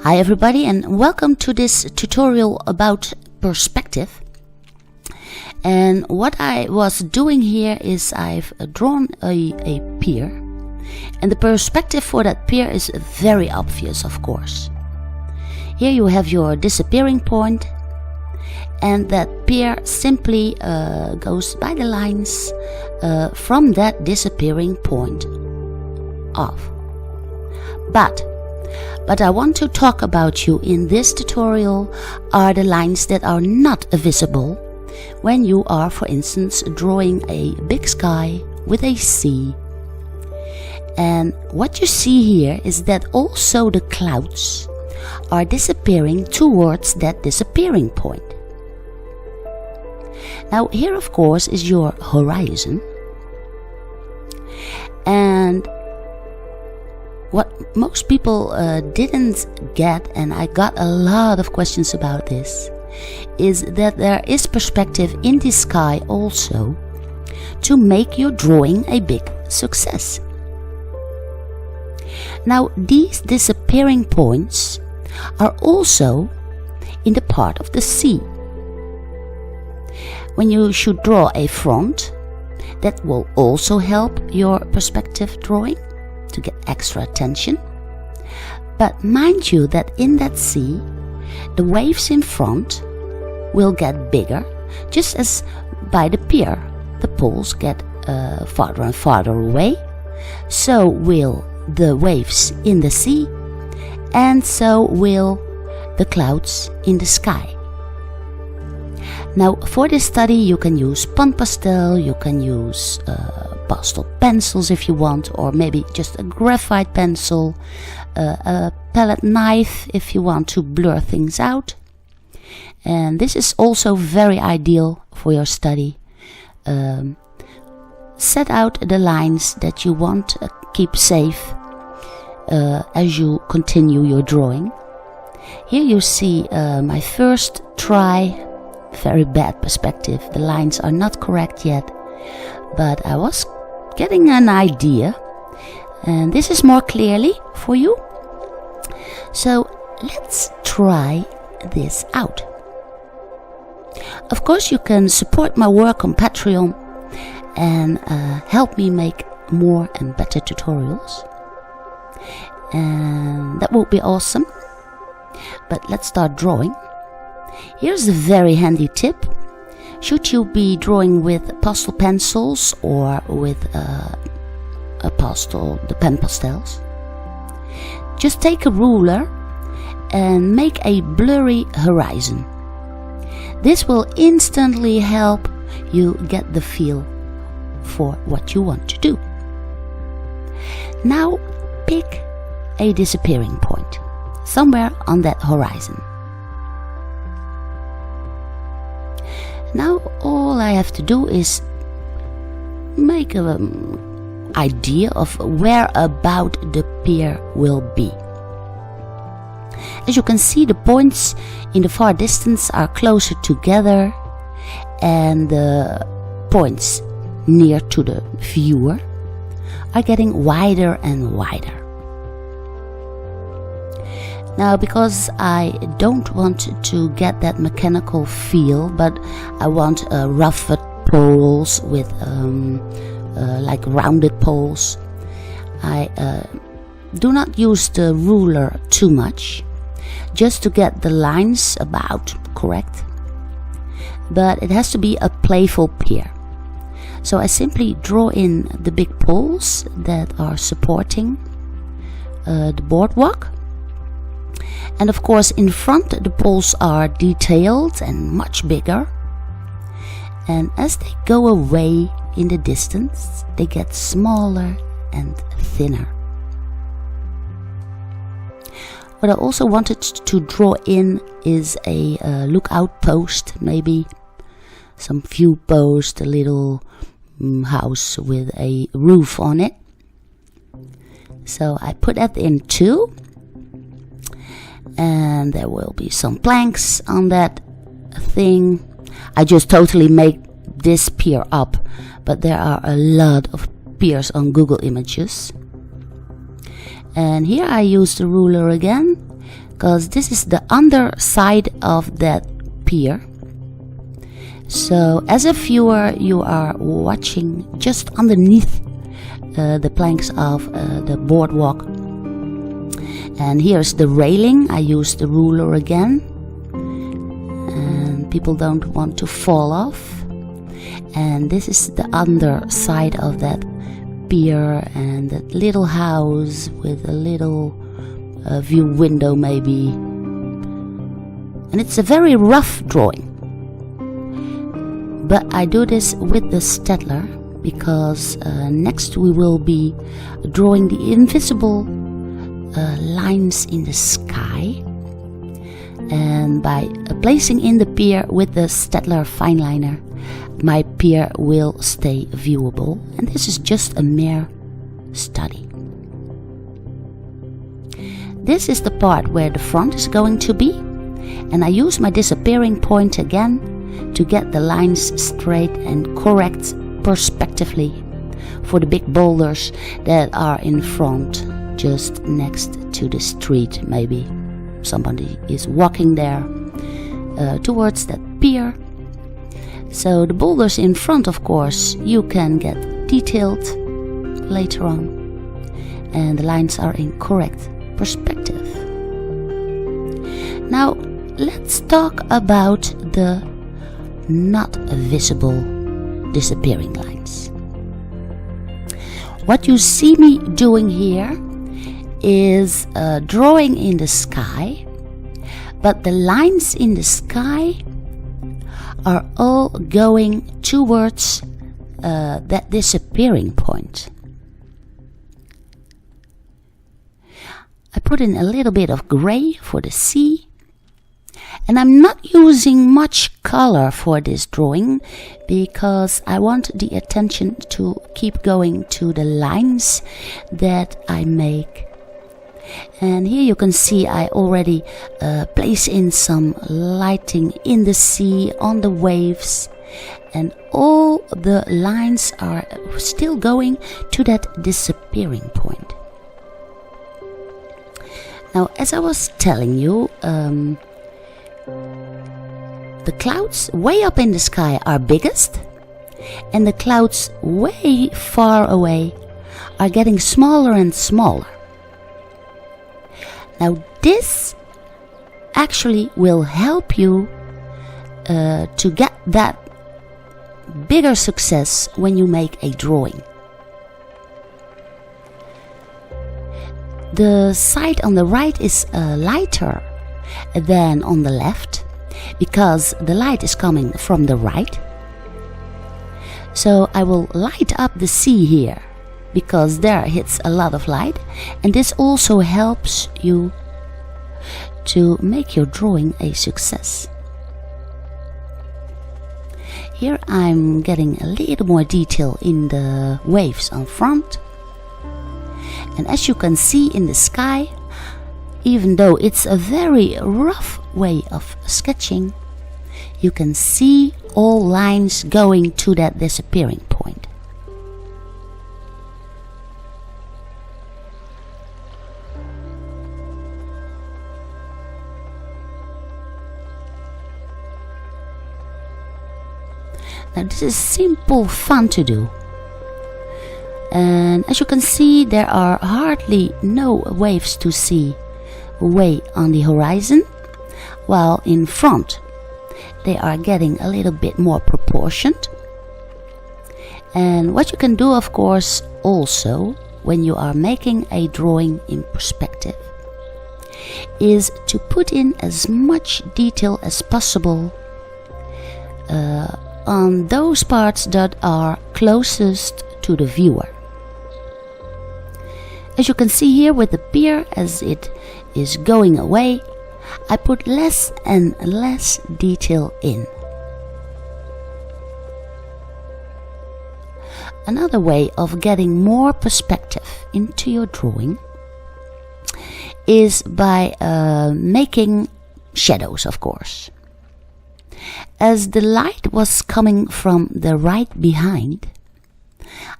Hi everybody, and welcome to this tutorial about perspective. And what I was doing here is I've drawn a pier, and the perspective for that pier is very obvious, of course. Here you have your disappearing point, and that pier simply goes by the lines from that disappearing point off. But I want to talk about you in this tutorial are the lines that are not visible when you are, for instance, drawing a big sky with a sea. And what you see here is that also the clouds are disappearing towards that disappearing point. Now here, of course, is your horizon. And what most people didn't get, and I got a lot of questions about this, is that there is perspective in the sky also to make your drawing a big success. Now these disappearing points are also in the part of the sea. When you should draw a front, that will also help your perspective drawing to get extra attention. But mind you that in that sea, the waves in front will get bigger, just as by the pier the poles get farther and farther away. So will the waves in the sea, and so will the clouds in the sky. Now for this study you can use Pond Pastel, you can use pastel pencils if you want, or maybe just a graphite pencil, a palette knife if you want to blur things out. And this is also very ideal for your study. Set out the lines that you want to keep safe as you continue your drawing. Here you see my first try. Very bad perspective. The lines are not correct yet, but I was getting an idea, and this is more clearly for you. So let's try this out. Of course you can support my work on Patreon and help me make more and better tutorials, and that would be awesome. But let's start drawing. Here's a very handy tip. Should you be drawing with pastel pencils or with the pen pastels, just take a ruler and make a blurry horizon. This will instantly help you get the feel for what you want to do. Now pick a disappearing point somewhere on that horizon. Now all I have to do is make an idea of where about the pier will be. As you can see, the points in the far distance are closer together, and the points near to the viewer are getting wider and wider. Now, because I don't want to get that mechanical feel, but I want rougher poles with like rounded poles, I do not use the ruler too much, just to get the lines about correct. But it has to be a playful pier. So I simply draw in the big poles that are supporting the boardwalk. And of course in front the poles are detailed and much bigger, and as they go away in the distance they get smaller and thinner. What I also wanted to draw in is a lookout post, maybe some view post, a little house with a roof on it. So I put that in too. And there will be some planks on that thing. I just totally make this pier up, but there are a lot of piers on Google Images. And here I use the ruler again because this is the underside of that pier. So as a viewer, you are watching just underneath the planks of the boardwalk. And here's the railing. I use the ruler again, and people don't want to fall off. And this is the underside of that pier, and that little house with a little view window maybe. And it's a very rough drawing, but I do this with the Staedtler because next we will be drawing the invisible lines in the sky, and by placing in the pier with the Staedtler fineliner, my pier will stay viewable. And this is just a mere study. This is the part where the front is going to be, and I use my disappearing point again to get the lines straight and correct perspectively for the big boulders that are in front, just next to the street. Maybe somebody is walking there towards that pier. So the boulders in front, of course, you can get detailed later on, and the lines are in correct perspective. Now let's talk about the not visible disappearing lines. What you see me doing here is drawing in the sky, but the lines in the sky are all going towards that disappearing point. I put in a little bit of gray for the sea, and I'm not using much color for this drawing because I want the attention to keep going to the lines that I make. And here you can see I already place in some lighting in the sea, on the waves, and all the lines are still going to that disappearing point. Now, as I was telling you, the clouds way up in the sky are biggest, and the clouds way far away are getting smaller and smaller. Now this actually will help you to get that bigger success when you make a drawing. The side on the right is lighter than on the left because the light is coming from the right. So I will light up the sea here because there hits a lot of light, and this also helps you to make your drawing a success. Here I'm getting a little more detail in the waves on front, and as you can see in the sky, even though it's a very rough way of sketching, you can see all lines going to that disappearing point. Now this is simple fun to do, and as you can see there are hardly no waves to see way on the horizon, while in front they are getting a little bit more proportioned. And what you can do, of course, also when you are making a drawing in perspective is to put in as much detail as possible on those parts that are closest to the viewer. As you can see here with the pier, as it is going away, I put less and less detail in. Another way of getting more perspective into your drawing is by making shadows, of course. As the light was coming from the right behind,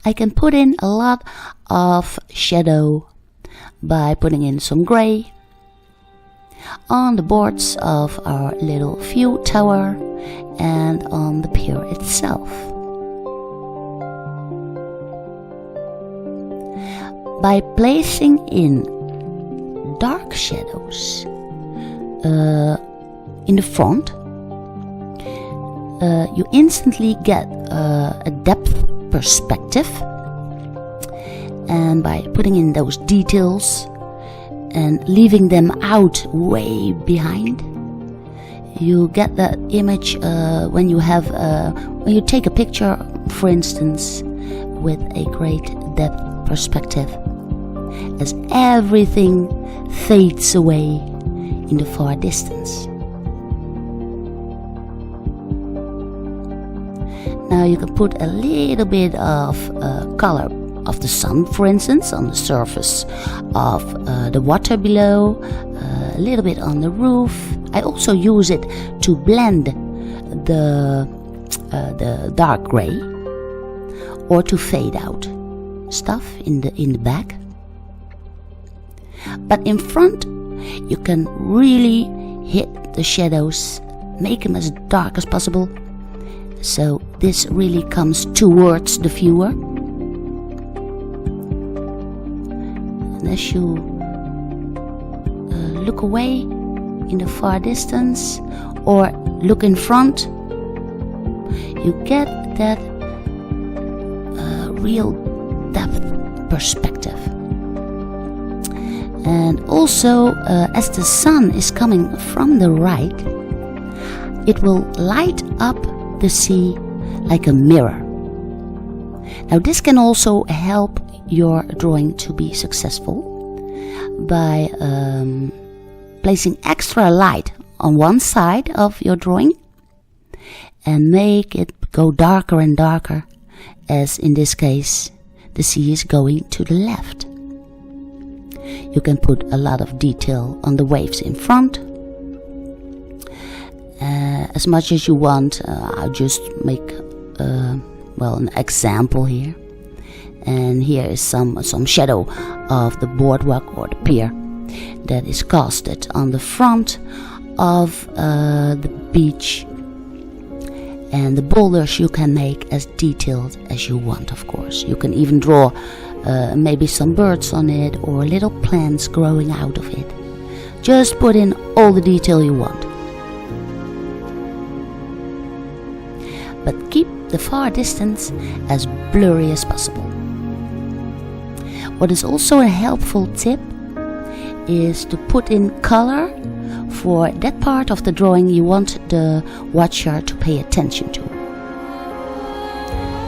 I can put in a lot of shadow by putting in some gray, on the boards of our little view tower and on the pier itself. By placing in dark shadows in the front, you instantly get a depth perspective, and by putting in those details and leaving them out way behind, you get that image when you take a picture, for instance, with a great depth perspective, as everything fades away in the far distance. Now you can put a little bit of color of the sun, for instance, on the surface of the water below, a little bit on the roof. I also use it to blend the dark gray, or to fade out stuff in the back. But in front, you can really hit the shadows, make them as dark as possible, so this really comes towards the viewer. And as you look away in the far distance or look in front, you get that real depth perspective. And also, as the sun is coming from the right, it will light up the sea like a mirror. Now this can also help your drawing to be successful by placing extra light on one side of your drawing and make it go darker and darker, as in this case the sea is going to the left. You can put a lot of detail on the waves in front, as much as you want. I'll just make an example here. And here is some shadow of the boardwalk or the pier that is casted on the front of the beach. And the boulders you can make as detailed as you want, of course. You can even draw maybe some birds on it or little plants growing out of it. Just put in all the detail you want. But keep the far distance as blurry as possible. What is also a helpful tip is to put in color for that part of the drawing you want the watcher to pay attention to.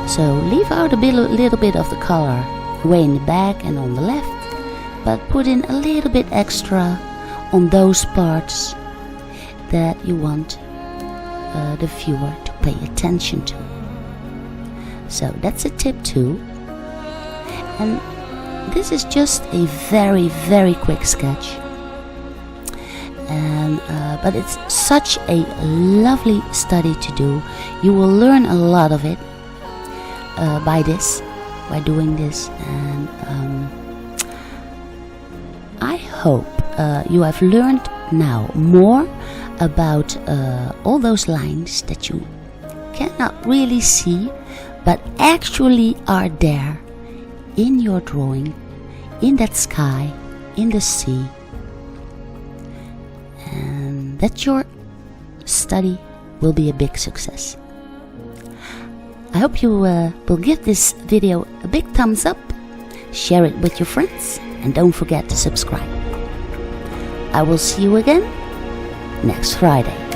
So leave out a little bit of the color way in the back and on the left, but put in a little bit extra on those parts that you want the viewer to pay attention to. So that's a tip too. And this is just a very, very quick sketch. But it's such a lovely study to do. You will learn a lot of it by doing this. And I hope you have learned now more about all those lines that you cannot really see, but actually are there in your drawing, in that sky, in the sea, and that your study will be a big success. I hope you will give this video a big thumbs up, share it with your friends, and don't forget to subscribe. I will see you again next Friday.